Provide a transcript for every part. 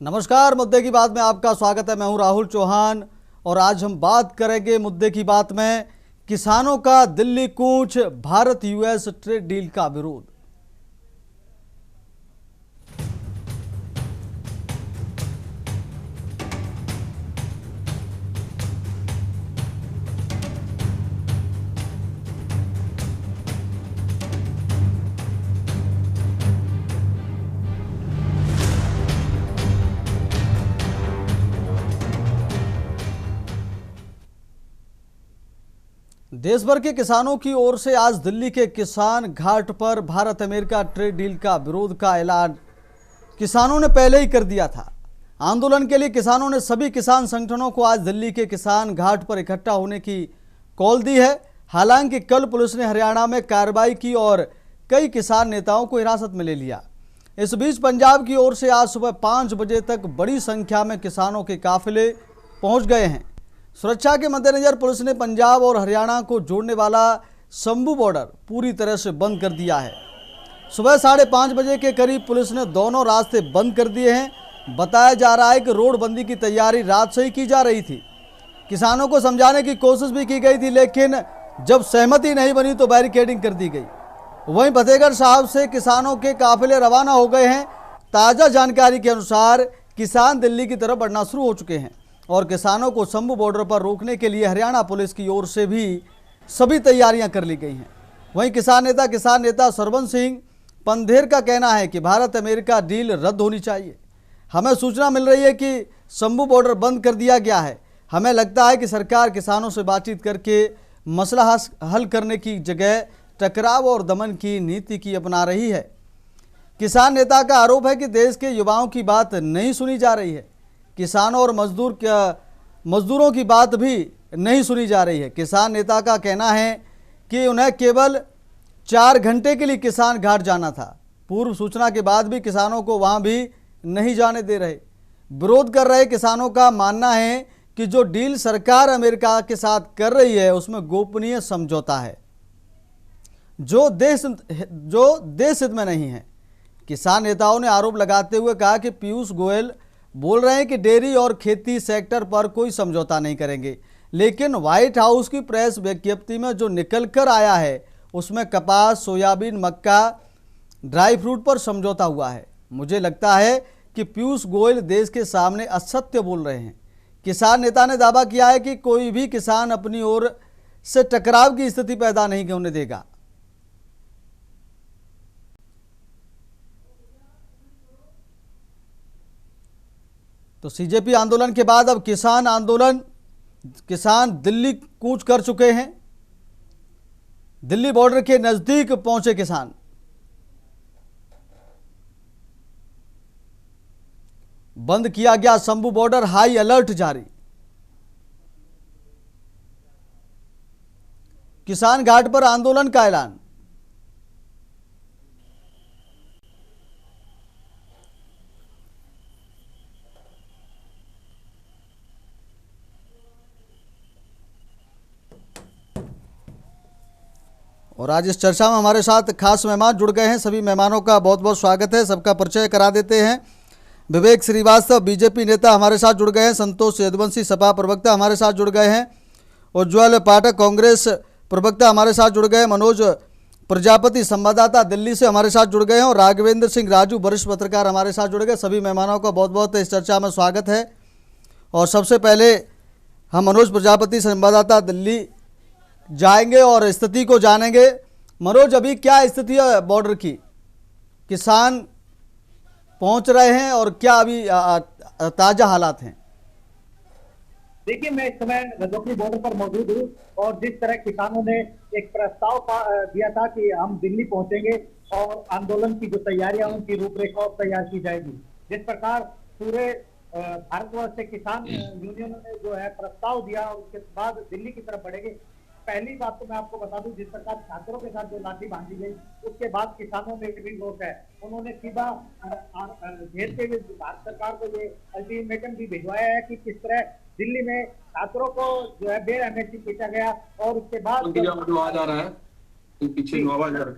नमस्कार, मुद्दे की बात में आपका स्वागत है। मैं हूं राहुल चौहान और आज हम बात करेंगे मुद्दे की बात में किसानों का दिल्ली कूच, भारत यूएस ट्रेड डील का विरोध। देश भर के किसानों की ओर से आज दिल्ली के किसान घाट पर भारत अमेरिका ट्रेड डील का विरोध का ऐलान किसानों ने पहले ही कर दिया था। आंदोलन के लिए किसानों ने सभी किसान संगठनों को आज दिल्ली के किसान घाट पर इकट्ठा होने की कॉल दी है। हालांकि कल पुलिस ने हरियाणा में कार्रवाई की और कई किसान नेताओं को हिरासत में ले लिया। इस बीच पंजाब की ओर से आज सुबह 5 बजे तक बड़ी संख्या में किसानों के काफिले पहुंच गए हैं। सुरक्षा के मद्देनजर पुलिस ने पंजाब और हरियाणा को जोड़ने वाला शंभू बॉर्डर पूरी तरह से बंद कर दिया है। सुबह 5:30 बजे के करीब पुलिस ने दोनों रास्ते बंद कर दिए हैं। बताया जा रहा है कि रोड बंदी की तैयारी रात से ही की जा रही थी। किसानों को समझाने की कोशिश भी की गई थी, लेकिन जब सहमति नहीं बनी तो बैरिकेडिंग कर दी गई। वहीं फतेहगढ़ साहब से किसानों के काफिले रवाना हो गए हैं। ताज़ा जानकारी के अनुसार किसान दिल्ली की तरफ बढ़ना शुरू हो चुके हैं और किसानों को शंभू बॉर्डर पर रोकने के लिए हरियाणा पुलिस की ओर से भी सभी तैयारियां कर ली गई हैं। वहीं किसान नेता सरवंश सिंह पंधेर का कहना है कि भारत अमेरिका डील रद्द होनी चाहिए। हमें सूचना मिल रही है कि शंभू बॉर्डर बंद कर दिया गया है। हमें लगता है कि सरकार किसानों से बातचीत करके मसला हल करने की जगह टकराव और दमन की नीति की अपना रही है। किसान नेता का आरोप है कि देश के युवाओं की बात नहीं सुनी जा रही है। किसानों और मजदूरों की बात भी नहीं सुनी जा रही है। किसान नेता का कहना है कि उन्हें केवल 4 घंटे के लिए किसान घाट जाना था। पूर्व सूचना के बाद भी किसानों को वहां भी नहीं जाने दे रहे। विरोध कर रहे किसानों का मानना है कि जो डील सरकार अमेरिका के साथ कर रही है उसमें गोपनीय समझौता है जो देश हित में नहीं है। किसान नेताओं ने आरोप लगाते हुए कहा कि पीयूष गोयल बोल रहे हैं कि डेयरी और खेती सेक्टर पर कोई समझौता नहीं करेंगे, लेकिन व्हाइट हाउस की प्रेस विज्ञप्ति में जो निकल कर आया है उसमें कपास, सोयाबीन, मक्का, ड्राई फ्रूट पर समझौता हुआ है। मुझे लगता है कि पीयूष गोयल देश के सामने असत्य बोल रहे हैं। किसान नेता ने दावा किया है कि कोई भी किसान अपनी ओर से टकराव की स्थिति पैदा नहीं होने देगा। तो सीजेपी आंदोलन के बाद अब किसान दिल्ली कूच कर चुके हैं। दिल्ली बॉर्डर के नजदीक पहुंचे किसान। बंद किया गया शंभू बॉर्डर, हाई अलर्ट जारी। किसान घाट पर आंदोलन का ऐलान। और आज इस चर्चा में हमारे साथ खास मेहमान जुड़ गए हैं। सभी मेहमानों का बहुत बहुत स्वागत है। सबका परिचय करा देते हैं। विवेक श्रीवास्तव बीजेपी नेता हमारे साथ जुड़ गए हैं। संतोष यदुवंशी सपा प्रवक्ता हमारे साथ जुड़ गए हैं। उज्ज्वल पाठक कांग्रेस प्रवक्ता हमारे साथ जुड़ गए। मनोज प्रजापति संवाददाता दिल्ली से हमारे साथ जुड़ गए हैं और राघवेंद्र सिंह राजू वरिष्ठ पत्रकार हमारे साथ जुड़ गए। सभी मेहमानों का बहुत बहुत इस चर्चा में स्वागत है। और सबसे पहले हम मनोज प्रजापति संवाददाता दिल्ली जाएंगे और स्थिति को जानेंगे। मनोज, अभी क्या स्थिति है बॉर्डर की? किसान पहुंच रहे हैं और क्या अभी ताजा हालात हैं? देखिए, मैं इस समय रजौली बॉर्डर पर मौजूद हूँ और जिस तरह किसानों ने एक प्रस्ताव दिया था कि हम दिल्ली पहुंचेंगे और आंदोलन की जो तैयारियां उनकी रूपरेखा तैयार की जाएगी, जिस प्रकार पूरे भारतवर्ष से किसान यूनियन ने जो है प्रस्ताव दिया, उसके बाद दिल्ली की तरफ बढ़ेंगे। पहली बात तो मैं आपको बता दूं, जिस प्रकार छात्रों के साथ जो लाठी बांधी गई उसके बाद किसानों में भी रोष है। उन्होंने सीधा घेरते हुए भारत सरकार को ये अल्टीमेटम भी भिजवाया है कि किस तरह दिल्ली में छात्रों को जो है बेरहमी से पीटा गया और उसके बाद आवाज आ रहा है पीछे आवाज आ रहा है।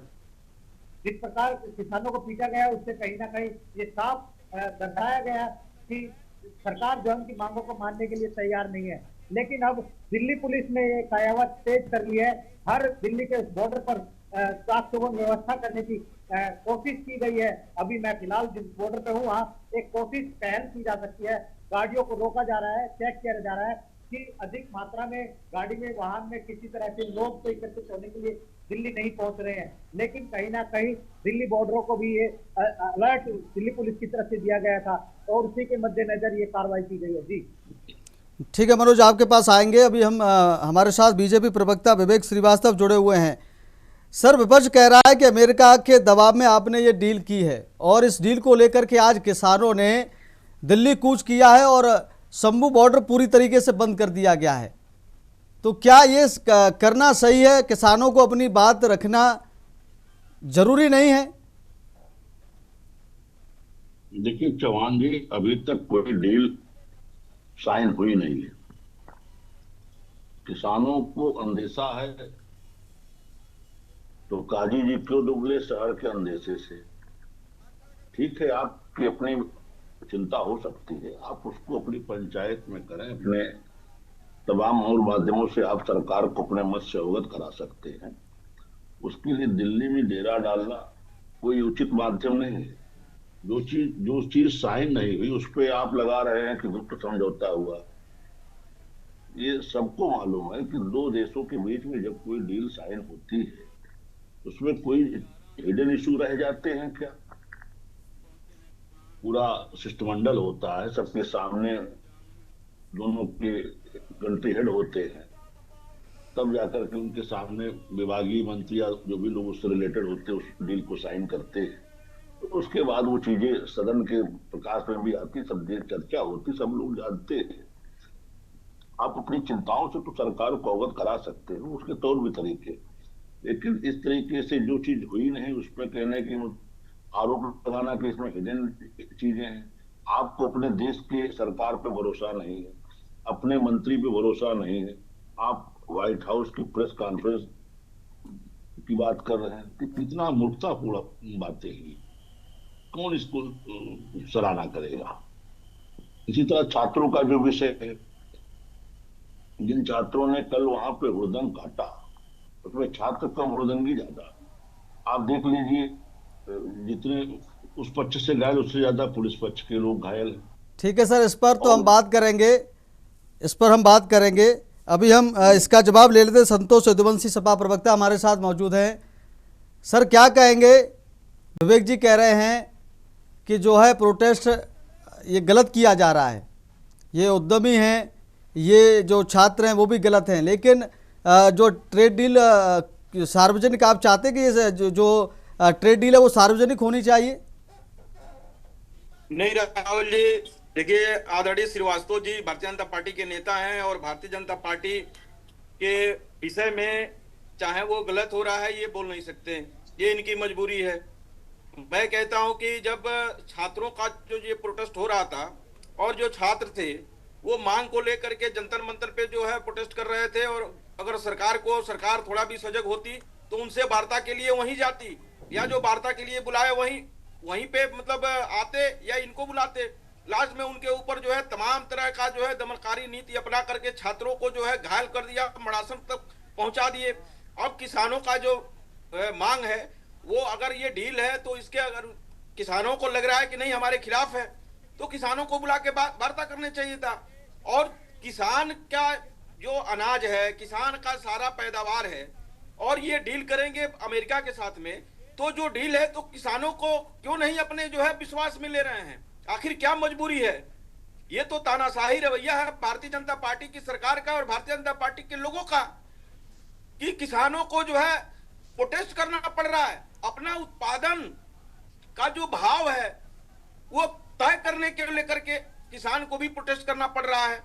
जिस प्रकार किसानों को पीटा गया उससे कहीं ना कहीं ये साफ दर्शाया गया कि सरकार जो है उनकी मांगों को मानने के लिए तैयार नहीं है। लेकिन अब दिल्ली पुलिस ने ये कयावत तेज कर ली है। हर दिल्ली के बॉर्डर पर साफ सुगम व्यवस्था करने की कोशिश की गई है। अभी मैं फिलहाल जिस बॉर्डर पे हूँ वहाँ एक कोशिश पहल की जा सकती है, गाड़ियों को रोका जा रहा है, चेक किया जा रहा है कि अधिक मात्रा में गाड़ी में वाहन में किसी तरह से लोग तो एकत्रित होने के लिए दिल्ली नहीं पहुंच रहे हैं। लेकिन कहीं ना कहीं दिल्ली बॉर्डरों को भी ये अलर्ट दिल्ली पुलिस की तरफ से दिया गया था और उसी के मद्देनजर ये कार्रवाई की गई है। जी ठीक है मनोज, आपके पास आएंगे। अभी हम हमारे साथ बीजेपी प्रवक्ता विवेक श्रीवास्तव जुड़े हुए हैं। सर, विपक्ष कह रहा है कि अमेरिका के दबाव में आपने ये डील की है और इस डील को लेकर के आज किसानों ने दिल्ली कूच किया है और शंभू बॉर्डर पूरी तरीके से बंद कर दिया गया है। तो क्या ये करना सही है? किसानों को अपनी बात रखना जरूरी नहीं है? देखिए चौहान जी, अभी तक कोई डील साइन हुई नहीं है। किसानों को अंदेशा है तो काजी जी क्यों डुबले शहर के अंदेशे से। ठीक है, आपकी अपनी चिंता हो सकती है, आप उसको अपनी पंचायत में करें, अपने तमाम और माध्यमों से आप सरकार को अपने मत से अवगत करा सकते हैं। उसके लिए दिल्ली में डेरा डालना कोई उचित माध्यम नहीं है। जो चीज साइन नहीं हुई उस पर आप लगा रहे हैं कि गुप्त समझौता हुआ। ये सबको मालूम है कि दो देशों के बीच में जब कोई डील साइन होती है उसमें कोई हिडन इशू रह जाते हैं क्या? पूरा शिष्टमंडल होता है, सबके सामने दोनों के कंट्री हेड होते हैं, तब जाकर के उनके सामने विभागीय मंत्री या जो भी लोग उससे रिलेटेड होते हैं उस डील को साइन करते हैं। तो उसके बाद वो चीजें सदन के प्रकाश में भी आती, सब चर्चा होती, सब लोग जानते हैं। आप अपनी चिंताओं से तो सरकार को अवगत करा सकते हो, उसके तौर भी तरीके। लेकिन इस तरीके से जो चीज हुई नहीं उस पर कहने की आरोप लगाना कि इसमें हिडन चीजें हैं। आपको अपने देश के सरकार पे भरोसा नहीं है, अपने मंत्री पे भरोसा नहीं है, आप व्हाइट हाउस की प्रेस कॉन्फ्रेंस की बात कर रहे हैं कि कितना मूर्खतापूर्ण बातें हैं। कौन इसको सराहना करेगा? इसी तरह छात्रों का जो विषय है, जिन छात्रों ने कल वहां पे हुड़दंग काटा उसमें छात्र कम हुड़दंगी ज्यादा। आप देख लीजिए, जितने उस पक्ष से घायल उससे ज्यादा पुलिस पक्ष के लोग घायल हैं। ठीक है सर, इस पर तो हम बात करेंगे, इस पर हम बात करेंगे। अभी हम इसका जवाब ले लेते हैं। संतोष यदुवंशी सपा प्रवक्ता हमारे साथ मौजूद हैं। सर, क्या कहेंगे? विवेक जी कह रहे हैं कि जो है प्रोटेस्ट ये गलत किया जा रहा है, ये उद्यमी हैं, ये जो छात्र हैं वो भी गलत हैं, लेकिन जो ट्रेड डील सार्वजनिक आप चाहते हैं कि ये जो ट्रेड डील है वो सार्वजनिक होनी चाहिए? नहीं राहुल जी, देखिए आदरणीय श्रीवास्तव जी भारतीय जनता पार्टी के नेता हैं और भारतीय जनता पार्टी के विषय में चाहे वो गलत हो रहा है ये बोल नहीं सकते, ये इनकी मजबूरी है। मैं कहता हूं कि जब छात्रों का जो ये प्रोटेस्ट हो रहा था और जो छात्र थे वो मांग को लेकर के जंतर मंतर पे जो है प्रोटेस्ट कर रहे थे, और अगर सरकार थोड़ा भी सजग होती तो उनसे वार्ता के लिए वहीं जाती, या जो वार्ता के लिए बुलाए वहीं पे मतलब आते या इनको बुलाते। लास्ट में उनके ऊपर जो है तमाम तरह का जो है दमनकारी नीति अपना करके छात्रों को जो है घायल कर दिया, मड़ासन तक पहुंचा दिए। अब किसानों का जो मांग है वो अगर ये डील है तो इसके अगर किसानों को लग रहा है कि नहीं हमारे खिलाफ है तो किसानों को बुला के वार्ता करने चाहिए था। और किसान का जो अनाज है, किसान का सारा पैदावार है, और ये डील करेंगे अमेरिका के साथ में, तो जो डील है तो किसानों को क्यों नहीं अपने जो है विश्वास में ले रहे हैं? आखिर क्या मजबूरी है? ये तो तानाशाही रवैया है भारतीय जनता पार्टी की सरकार का और भारतीय जनता पार्टी के लोगों का कि किसानों को जो है प्रोटेस्ट करना पड़ रहा है। अपना उत्पादन का जो भाव है वो तय करने के लेकर के किसान को भी प्रोटेस्ट करना पड़ रहा है।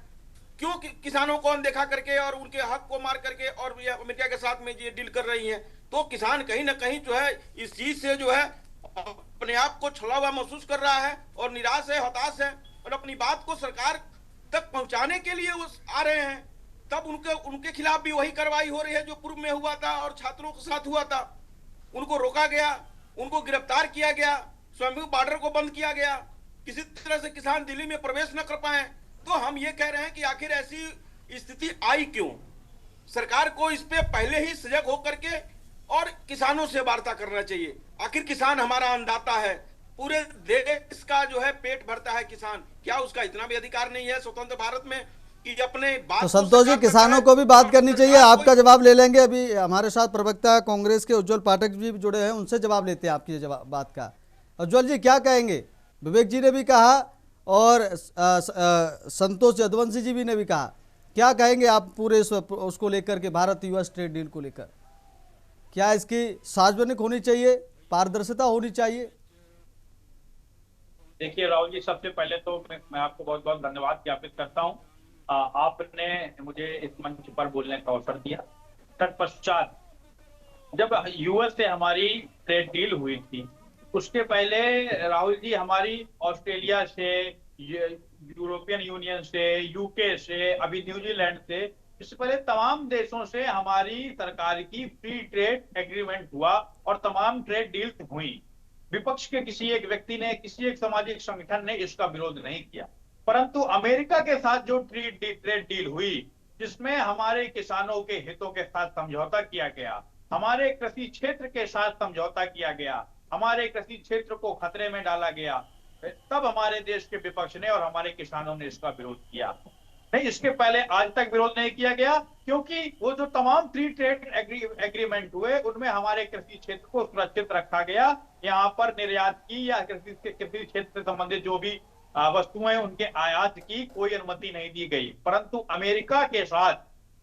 क्यों किसानों को अनदेखा करके और उनके हक को मार करके और अमेरिका के साथ में ये डील कर रही हैं? तो किसान कहीं ना कहीं जो है इस चीज से जो है अपने आप को छला हुआ महसूस कर रहा है और निराश है, हताश है, और अपनी बात को सरकार तक पहुंचाने के लिए वो आ रहे हैं। तब उनके खिलाफ भी वही कार्रवाई हो रही है जो पूर्व में हुआ था और छात्रों के साथ हुआ था। उनको रोका गया, उनको गिरफ्तार किया गया, स्वयं बॉर्डर को बंद किया गया। किसी तरह से किसान दिल्ली में प्रवेश न कर पाए। तो हम ये कह रहे हैं कि आखिर ऐसी स्थिति आई क्यों? सरकार को इस पे पहले ही सजग होकर के और किसानों से वार्ता करना चाहिए। आखिर किसान हमारा अन्नदाता है, पूरे देश का जो है पेट भरता है किसान। क्या उसका इतना भी अधिकार नहीं है स्वतंत्र भारत में कि अपने बात तो संतोष जी, किसानों को भी बात करनी चाहिए। आपका जवाब ले लेंगे। अभी हमारे साथ प्रवक्ता कांग्रेस के उज्जवल पाठक जी भी जुड़े हैं, उनसे जवाब लेते हैं आपकी बात का। उज्जवल जी क्या कहेंगे? विवेक जी ने भी कहा और संतोष यदुवंशी जी भी ने भी कहा, क्या कहेंगे आप पूरे उसको लेकर के, भारत यूएस ट्रेड डील को लेकर? क्या इसकी सार्वजनिक होनी चाहिए, पारदर्शिता होनी चाहिए? देखिए राहुल जी, सबसे पहले तो मैं आपको बहुत बहुत धन्यवाद ज्ञापित करता हूं। आपने मुझे इस मंच पर बोलने का अवसर दिया। तत्पश्चात जब यूएस से हमारी ट्रेड डील हुई थी, उसके पहले राहुल जी हमारी ऑस्ट्रेलिया से, यूरोपियन यूनियन से, यूके से, अभी न्यूजीलैंड से, इससे पहले तमाम देशों से हमारी सरकार की फ्री ट्रेड एग्रीमेंट हुआ और तमाम ट्रेड डील हुई। विपक्ष के किसी एक व्यक्ति ने, किसी एक सामाजिक संगठन ने इसका विरोध नहीं किया। परंतु अमेरिका के साथ जो ट्रेड डील हुई, जिसमें हमारे किसानों के हितों के साथ समझौता किया गया, हमारे कृषि क्षेत्र के साथ समझौता किया गया, हमारे कृषि क्षेत्र को खतरे में डाला गया, तब हमारे देश के विपक्ष ने और हमारे किसानों ने इसका विरोध किया। नहीं, इसके पहले आज तक विरोध नहीं किया गया, क्योंकि वो जो तमाम फ्री ट्रेड एग्रीमेंट हुए उनमें हमारे कृषि क्षेत्र को सुरक्षित रखा गया। यहाँ पर निर्यात की या कृषि क्षेत्र से संबंधित जो भी वस्तुएं उनके आयात की कोई अनुमति नहीं दी गई। परंतु अमेरिका के साथ,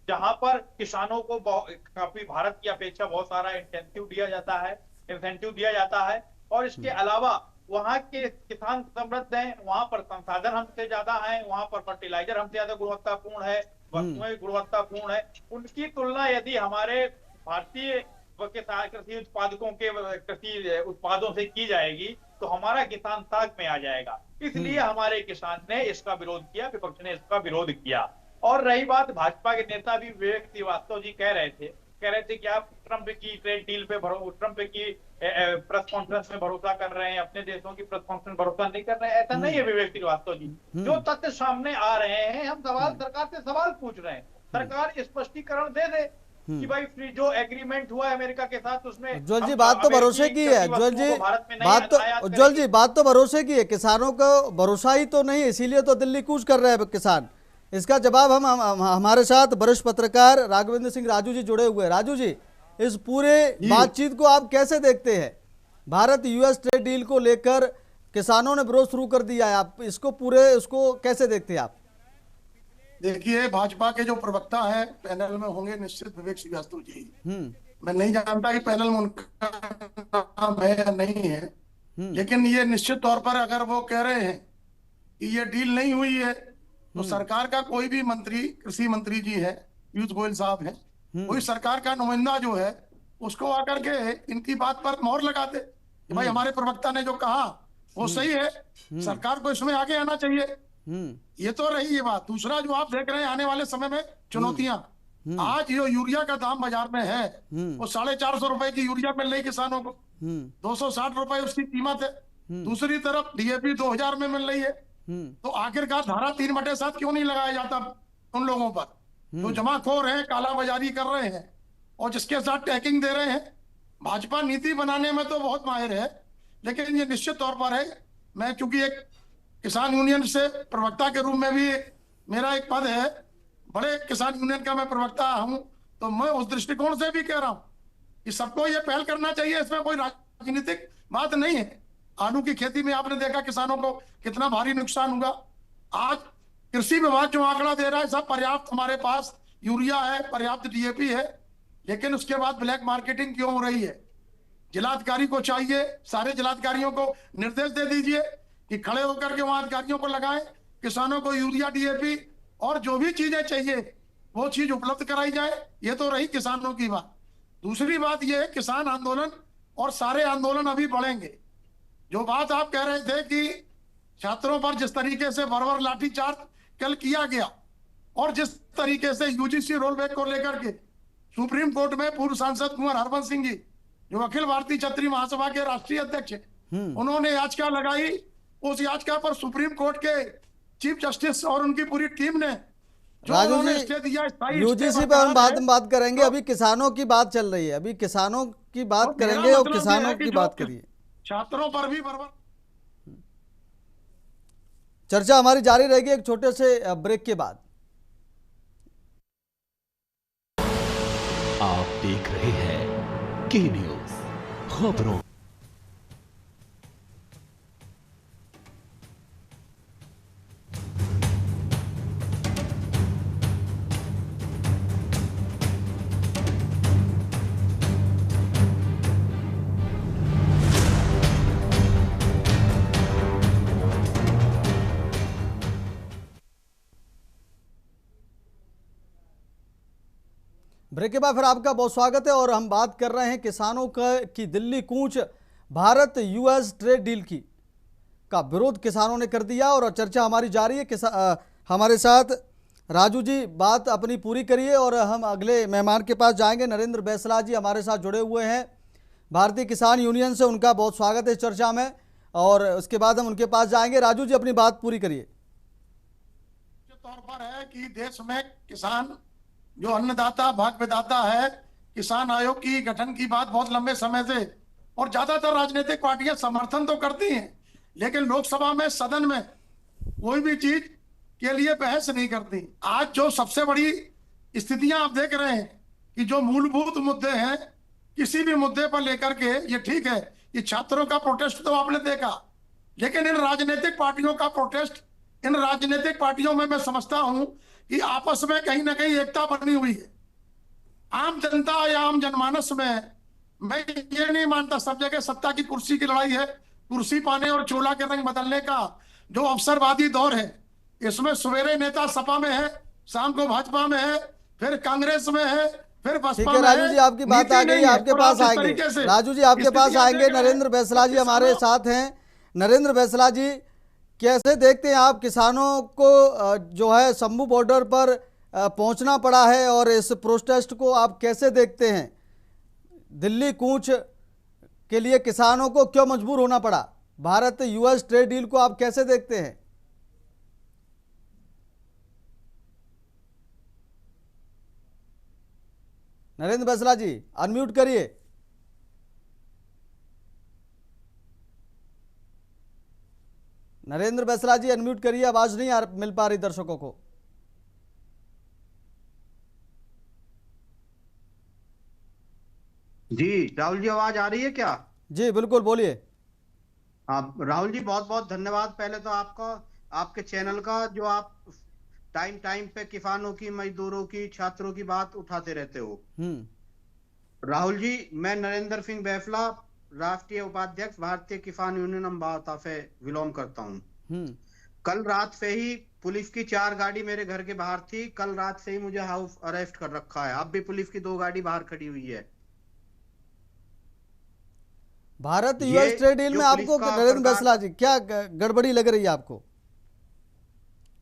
जहां पर किसानों को काफी भारत की अपेक्षा बहुत सारा इंसेंटिव दिया जाता है और इसके अलावा वहां के किसान समृद्ध हैं, वहां पर संसाधन हमसे ज्यादा हैं, वहां पर फर्टिलाइजर हमसे ज्यादा गुणवत्तापूर्ण है, वस्तुएं गुणवत्तापूर्ण है, उनकी तुलना यदि हमारे भारतीय कृषि उत्पादकों के कृषि उत्पादों से की जाएगी तो हमारा किसान साग में आ जाएगा। इसलिए हमारे किसान ने इसका विरोध किया, विपक्ष ने इसका विरोध किया। और रही बात, भाजपा के नेता भी विवेक श्रीवास्तव जी कह रहे थे कि आप ट्रंप की ट्रेड डील पे ट्रंप की प्रेस कॉन्फ्रेंस में भरोसा कर रहे हैं, अपने देशों की प्रेस कॉन्फ्रेंस भरोसा नहीं कर रहे हैं। ऐसा नहीं है विवेक श्रीवास्तव जी। जो तथ्य सामने आ रहे हैं, हम सरकार से सवाल पूछ रहे हैं, सरकार स्पष्टीकरण दे दे कि भाई फ्री जो एग्रीमेंट हुआ है अमेरिका के साथ, उसमें उज्जवल जी बात तो भरोसे की है। उज्जवल जी बात तो भरोसे की है, किसानों को भरोसा ही तो नहीं, इसीलिए तो दिल्ली कूच कर रहे हैं किसान। इसका जवाब हम हमारे साथ वरिष्ठ पत्रकार राघवेंद्र सिंह राजू जी जुड़े हुए हैं। राजू जी, इस पूरे बातचीत को आप कैसे देखते हैं? भारत यूएस ट्रेड डील को लेकर किसानों ने विरोध शुरू कर दिया है, आप उसको कैसे देखते हैं आप? देखिए, भाजपा के जो प्रवक्ता हैं पैनल में होंगे निश्चित विवेक श्रीवास्तव जी। मैं नहीं जानता कि पैनल में उनका नाम है या नहीं है, लेकिन ये निश्चित तौर पर अगर वो कह रहे हैं कि ये डील नहीं हुई है, तो सरकार का कोई भी मंत्री, कृषि मंत्री जी है, पीयूष गोयल साहब है, कोई सरकार का नुमाइंदा जो है, उसको आकर के इनकी बात पर मोहर लगाते कि भाई हमारे प्रवक्ता ने जो कहा वो सही है, सरकार को इसमें आगे आना चाहिए। ये तो रही ये बात। दूसरा जो आप देख रहे हैं आने वाले समय में चुनौतियां, आज जो यूरिया का दाम बाजार में है वो 450 रुपए की यूरिया मिल रही किसानों को, 260 रुपए उसकी कीमत है। दूसरी तरफ डीएपी 2000 में मिल रही है। तो आखिरकार धारा 3/7 क्यों नहीं लगाया जाता उन लोगों पर जो जमाखोर हैं, कालाबाजारी कर रहे हैं और जिसके साथ टैगिंग दे रहे हैं? भाजपा नीति बनाने में तो बहुत माहिर है, लेकिन ये निश्चित तौर पर है, मैं चूंकि एक किसान यूनियन से प्रवक्ता के रूप में भी मेरा एक पद है, बड़े किसान यूनियन का मैं प्रवक्ता हूं, तो मैं उस दृष्टिकोण से भी कह रहा हूं कि सबको ये पहल करना चाहिए, इसमें कोई राजनीतिक बात नहीं है। आलू की खेती में आपने देखा किसानों को कितना भारी नुकसान हुआ। आज कृषि विभाग जो आंकड़ा दे रहा है सब पर्याप्त, हमारे पास यूरिया है, पर्याप्त डीएपी है, लेकिन उसके बाद ब्लैक मार्केटिंग क्यों हो रही है? जिलाधिकारी को चाहिए, सारे जिलाधिकारियों को निर्देश दे दीजिए कि खड़े होकर के वहां अधिकारियों को लगाएं, किसानों को यूरिया, डीएपी और जो भी चीजें चाहिए वो चीज उपलब्ध कराई जाए। ये तो रही किसानों की बात। दूसरी बात ये है, किसान आंदोलन और सारे आंदोलन अभी बढ़ेंगे। जो बात आप कह रहे थे कि छात्रों पर जिस तरीके से बर्बर लाठीचार्ज कल किया गया और जिस तरीके से यूजीसी रोल बैक को लेकर के सुप्रीम कोर्ट में पूर्व सांसद कुंवर हरबंस सिंह जी, जो अखिल भारतीय क्षत्रिय महासभा के राष्ट्रीय अध्यक्ष हैं, उन्होंने याचिका लगाई, उस याचिका पर सुप्रीम कोर्ट के चीफ जस्टिस और उनकी पूरी टीम ने जो राजू उन्होंने जी, स्टे दिया, स्थायी यूजीसी स्टे पे हम बरकरार है। बात करेंगे, तो- अभी किसानों की बात चल रही है, अभी किसानों की बात तो मेरा करेंगे और मतलब ये किसानों है कि की जो बात करिए। छात्रों पर भी बर्बाद। चर्चा हमारी जारी रहेगी एक छोटे से ब्रेक के बाद। आप देख रहे हैं के न्यूज खबरों। ब्रेक के बाद फिर आपका बहुत स्वागत है और हम बात कर रहे हैं किसानों की दिल्ली कूच, भारत यूएस ट्रेड डील का विरोध किसानों ने कर दिया और चर्चा हमारी जारी है। हमारे साथ राजू जी बात अपनी पूरी करिए और हम अगले मेहमान के पास जाएंगे। नरेंद्र बैसला जी हमारे साथ जुड़े हुए हैं भारतीय किसान यूनियन से, उनका बहुत स्वागत है इस चर्चा में और उसके बाद हम उनके पास जाएंगे। राजू जी अपनी बात पूरी करिए। तौर पर है कि देश में किसान जो अन्नदाता भाग विधाता है, किसान आयोग की गठन की बात बहुत लंबे समय से और ज्यादातर राजनीतिक पार्टियां समर्थन तो करती हैं, लेकिन लोकसभा में सदन में कोई भी चीज के लिए बहस नहीं करती। आज जो सबसे बड़ी स्थितियां आप देख रहे हैं कि जो मूलभूत मुद्दे हैं, किसी भी मुद्दे पर लेकर के, ये ठीक है कि छात्रों का प्रोटेस्ट तो आपने देखा, लेकिन इन राजनीतिक पार्टियों का प्रोटेस्ट, इन राजनीतिक पार्टियों में मैं समझता हूं कि आपस में कहीं ना कहीं एकता बनी हुई है। आम जनता या आम जनमानस में मैं ये नहीं मानता सब जगह सत्ता की कुर्सी की लड़ाई है, कुर्सी पाने और चोला के रंग बदलने का जो अवसरवादी दौर है, इसमें सवेरे नेता सपा में है, शाम को भाजपा में है, फिर कांग्रेस में है, फिर ठीक बसपा है में राजू जी, आपकी बात आ गई, आपके पास आएंगे। राजू जी आपके पास आएंगे। नरेंद्र बैसला जी हमारे साथ हैं। नरेंद्र बैसला जी, कैसे देखते हैं आप किसानों को जो है शंभू बॉर्डर पर पहुंचना पड़ा है और इस प्रोटेस्ट को आप कैसे देखते हैं? दिल्ली कूच के लिए किसानों को क्यों मजबूर होना पड़ा? भारत यूएस ट्रेड डील को आप कैसे देखते हैं? नरेंद्र बैसला जी अनम्यूट करिए। नरेंद्र बैसला जी अनम्यूट करिए, आवाज नहीं मिल पा रही दर्शकों को। जी राहुल जी, आवाज आ रही है क्या? जी बिल्कुल, बोलिए। हाँ राहुल जी, बहुत बहुत धन्यवाद पहले तो आपका, आपके चैनल का, जो आप टाइम टाइम पे किसानों की, मजदूरों की, छात्रों की बात उठाते रहते हो। राहुल जी, मैं नरेंद्र सिंह बैसला, राष्ट्रीय उपाध्यक्ष, भारतीय किसान यूनियन अम्बाता से विलोम करता हूँ। कल रात से ही पुलिस की 4 गाड़ी मेरे घर के बाहर थी। कल रात से ही मुझे हाउस अरेस्ट कर रखा है। अब भी पुलिस की 2 गाड़ी बाहर खड़ी हुई है। भारत यूएस ट्रेड डील में आपको नरेंद्र बैसला जी क्या गड़बड़ी लग रही है आपको?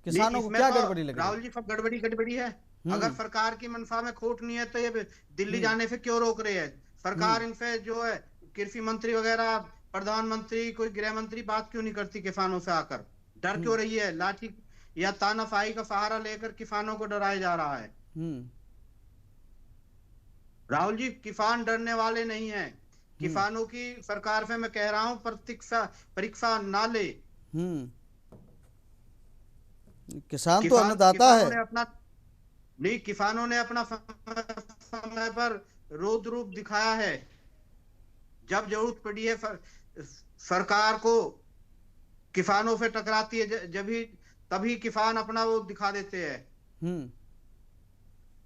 किसानों को क्या गड़बड़ी लग रही है? राहुल जी, सब गड़बड़ी है। अगर सरकार की मंशा में खोट नहीं है तो ये दिल्ली जाने से क्यों रोक रहे हैं? सरकार इनसे जो है कृषि मंत्री वगैरह, प्रधानमंत्री, कोई गृह मंत्री बात क्यों नहीं करती किसानों से आकर? डर क्यों रही है? लाठी या तानाशाही का सहारा लेकर किसानों को डराया जा रहा है। राहुल जी, किसान डरने वाले नहीं है। किसानों की सरकार से मैं कह रहा हूं, परीक्षा ना ले। किसान तो अन्नदाता है। नहीं, किसानों ने अपना समय पर रौद्र रूप दिखाया है। जब जरूरत पड़ी है सरकार को, किसानों से टकराती है, तभी किसान अपना वो दिखा देते हैं।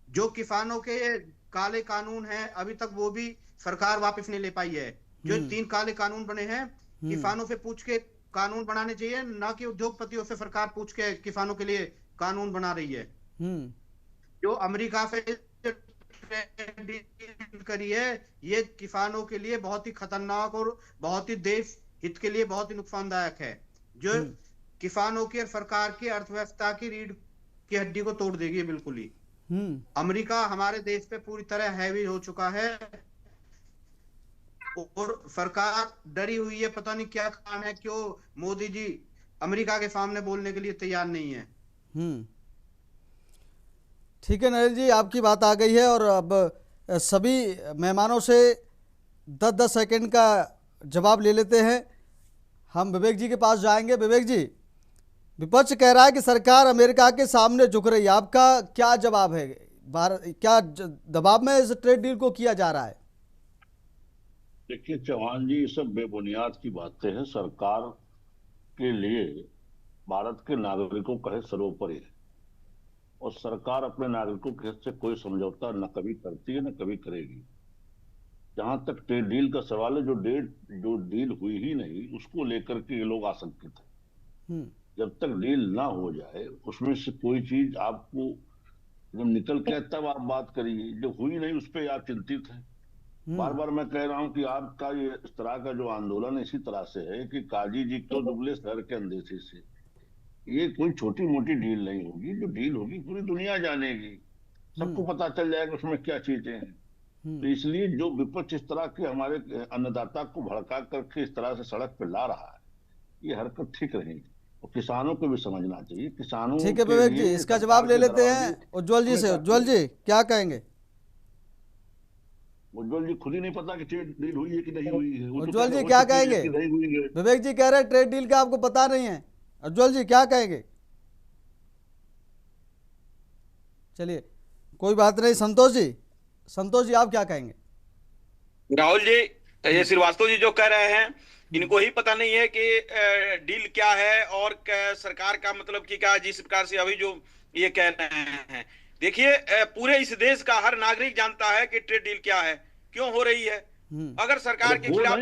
जो किसानों के काले कानून हैं, अभी तक वो भी सरकार वापस नहीं ले पाई है। जो 3 काले कानून बने हैं, किसानों से पूछ के कानून बनाने चाहिए, ना कि उद्योगपतियों से सरकार पूछ के किसानों के लिए कानून बना रही है। जो अमेरिका से डील करी है, ये किसानों के लिए बहुत ही खतरनाक और बहुत ही देश हित के लिए बहुत ही नुकसानदायक है। जो किसानों की और सरकार की अर्थव्यवस्था की रीढ़ की हड्डी को तोड़ देगी बिल्कुल ही। अमेरिका हमारे देश पे पूरी तरह हैवी हो चुका है। और सरकार डरी हुई है, पता नहीं क्या कारण है, क्यों मोदी जी अमेरिका के सामने बोलने के लिए तैयार नहीं है। ठीक है नरेंद्र जी, आपकी बात आ गई है और अब सभी मेहमानों से 10-10 सेकंड का जवाब ले लेते हैं। हम विवेक जी के पास जाएंगे। विवेक जी, विपक्ष कह रहा है कि सरकार अमेरिका के सामने झुक रही है, आपका क्या जवाब है? क्या दबाव में इस ट्रेड डील को किया जा रहा है? देखिए चौहान जी, ये सब बेबुनियाद की बातें हैं। सरकार के लिए भारत के नागरिकों का हित सर्वोपरि है और सरकार अपने नागरिकों के हित से कोई समझौता न कभी करती है न कभी करेगी। जहां तक ट्रेड डील का सवाल है, जो डील हुई ही नहीं उसको लेकर के ये लोग आशंकित है। जब तक डील ना हो जाए उसमें से कोई चीज आपको जब निकल के तब आप बात करिए, जो हुई नहीं उस पर आप चिंतित हैं। बार बार मैं कह रहा हूं कि आपका ये इस तरह का जो आंदोलन इसी तरह से है कि काजी जी तो दुबले शहर के अंदेशे से, ये कोई छोटी मोटी डील नहीं होगी। जो डील होगी पूरी दुनिया जानेगी, सबको पता चल जाएगा उसमें क्या चीजें हैं। तो इसलिए जो विपक्ष इस तरह के हमारे अन्नदाता को भड़का करके इस तरह से सड़क पर ला रहा है, ये हरकत ठीक नहीं। और किसानों को भी समझना चाहिए। किसानों ठीक है विवेक जी, इसका जवाब ले लेते हैं उज्ज्वल जी से। उज्ज्वल जी क्या कहेंगे? उज्ज्वल जी खुद ही नहीं पता कि ट्रेड डील हुई है कि नहीं हुई है। उज्ज्वल जी क्या कहेंगे? विवेक जी कह रहे हैं ट्रेड डील का आपको पता नहीं है। उज्ज्वल जी क्या कहेंगे? चलिए कोई बात नहीं। संतोष जी आप क्या कहेंगे? राहुल जी, ये श्रीवास्तव जी जो कह रहे हैं, इनको ही पता नहीं है कि डील क्या है और सरकार का मतलब कि क्या, जिस प्रकार से अभी जो ये कह रहे हैं। देखिए, पूरे इस देश का हर नागरिक जानता है कि ट्रेड डील क्या है, क्यों हो रही है। अगर सरकार के खिलाफ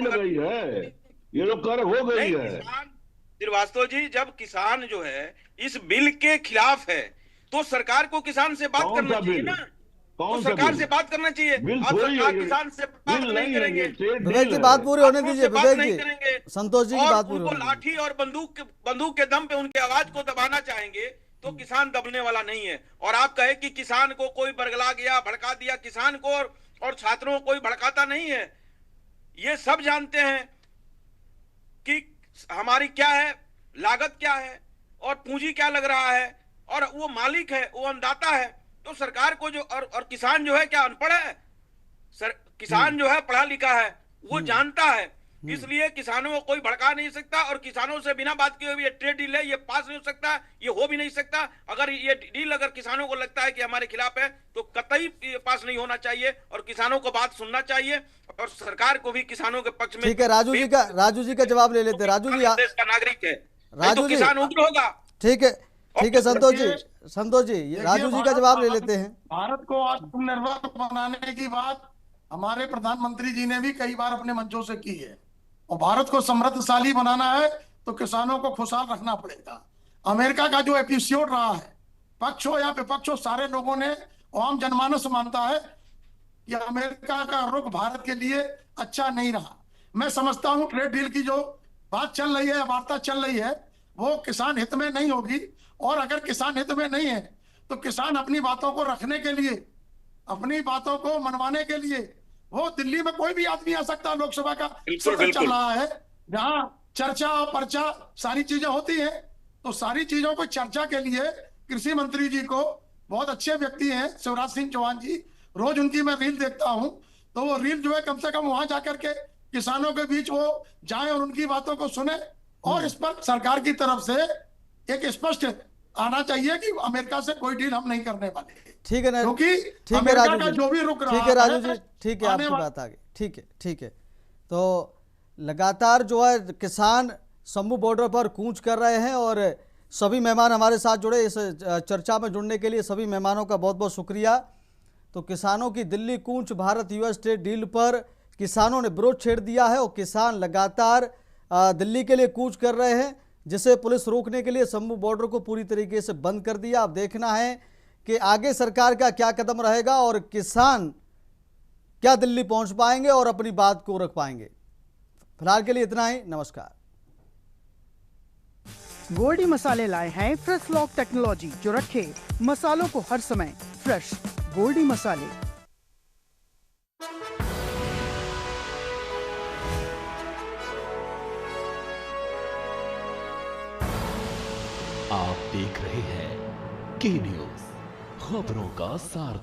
ये लोग कह रहे हो गई है। श्रीवास्तव जी, जब किसान जो है इस बिल के खिलाफ है तो सरकार को किसान से बात करना चाहिए ना। तो सरकार से बात करना चाहिए। आप सरकार किसान से बात नहीं करेंगे। विवेक की बात पूरी होने दीजिए। विवेक जी, संतोष जी की बात पूरी होने दीजिए। लाठी और बंदूक के दम पे उनके आवाज को दबाना चाहेंगे तो किसान दबने वाला नहीं है। और आप कहे कि किसान को कोई बरगला गया, भड़का दिया, किसान को और छात्रों को कोई भड़काता नहीं है। ये सब जानते हैं कि हमारी क्या है, लागत क्या है और पूंजी क्या लग रहा है, और वो मालिक है, वो अन्नदाता है। तो सरकार को जो और किसान जो है क्या अनपढ़ है? किसान जो है पढ़ा लिखा है, वो जानता है। इसलिए किसानों को कोई भड़का नहीं सकता और किसानों से बिना बात किए हुए ये ट्रेड डील है, ये पास नहीं हो सकता, ये हो भी नहीं सकता। अगर ये डील अगर किसानों को लगता है कि हमारे खिलाफ है तो कतई पास नहीं होना चाहिए और किसानों को बात सुनना चाहिए और सरकार को भी किसानों के पक्ष में। ठीक है, राजू जी का जवाब ले लेते हैं। राजू जी देश का नागरिक है, राजू तो किसान उग्र होगा। ठीक है संतोष जी राजू जी का जवाब ले लेते हैं। भारत को आत्मनिर्भर बनाने की बात हमारे प्रधानमंत्री जी ने भी कई बार अपने मंचों से की है और भारत को समृद्धशाली बनाना है तो किसानों को खुशहाल रखना पड़ेगा। अमेरिका का जो एपिसोड रहा है, पक्ष हो या विपक्ष हो, सारे लोगों ने, आम जनमानस मानता है कि अमेरिका का रुख भारत के लिए अच्छा नहीं रहा। मैं समझता हूं ट्रेड डील की जो बात चल रही है, वार्ता चल रही है, वो किसान हित में नहीं होगी। और अगर किसान हित में नहीं है तो किसान अपनी बातों को रखने के लिए, अपनी बातों को मनवाने के लिए, वो दिल्ली में कोई भी आदमी आ सकता है। लोकसभा का सत्र चल रहा है जहां चर्चा और पर्चा सारी चीजें होती हैं, तो सारी चीजों को चर्चा के लिए कृषि मंत्री जी को, बहुत अच्छे व्यक्ति हैं शिवराज सिंह चौहान जी, रोज उनकी मैं रील देखता हूं, तो वो रील जो है कम से कम वहां जाकर के किसानों के बीच वो जाए और उनकी बातों को सुने। और इस पर सरकार की तरफ से एक स्पष्ट आना चाहिए कि अमेरिका से कोई डील हम नहीं करने वाले। ठीक है ना, क्योंकि ठीक है राजू का जी, जो भी रुक रहा ठीक है राजू जी, ठीक है आपकी बात आ गई। ठीक है तो लगातार जो है किसान शंभू बॉर्डर पर कूच कर रहे हैं और सभी मेहमान हमारे साथ जुड़े। इस चर्चा में जुड़ने के लिए सभी मेहमानों का बहुत बहुत शुक्रिया। तो किसानों की दिल्ली कूच, भारत यूएस ट्रेड डील पर किसानों ने विरोध छेड़ दिया है और किसान लगातार दिल्ली के लिए कूच कर रहे हैं, जिसे पुलिस रोकने के लिए शंभू बॉर्डर को पूरी तरीके से बंद कर दिया। अब देखना है कि आगे सरकार का क्या कदम रहेगा और किसान क्या दिल्ली पहुंच पाएंगे और अपनी बात को रख पाएंगे। फिलहाल के लिए इतना ही, नमस्कार। गोल्डी मसाले लाए हैं फ्रेश लॉक टेक्नोलॉजी, जो रखे मसालों को हर समय फ्रेश। गोल्डी मसाले। आप देख रहे हैं के न्यूज, खबरों का सार।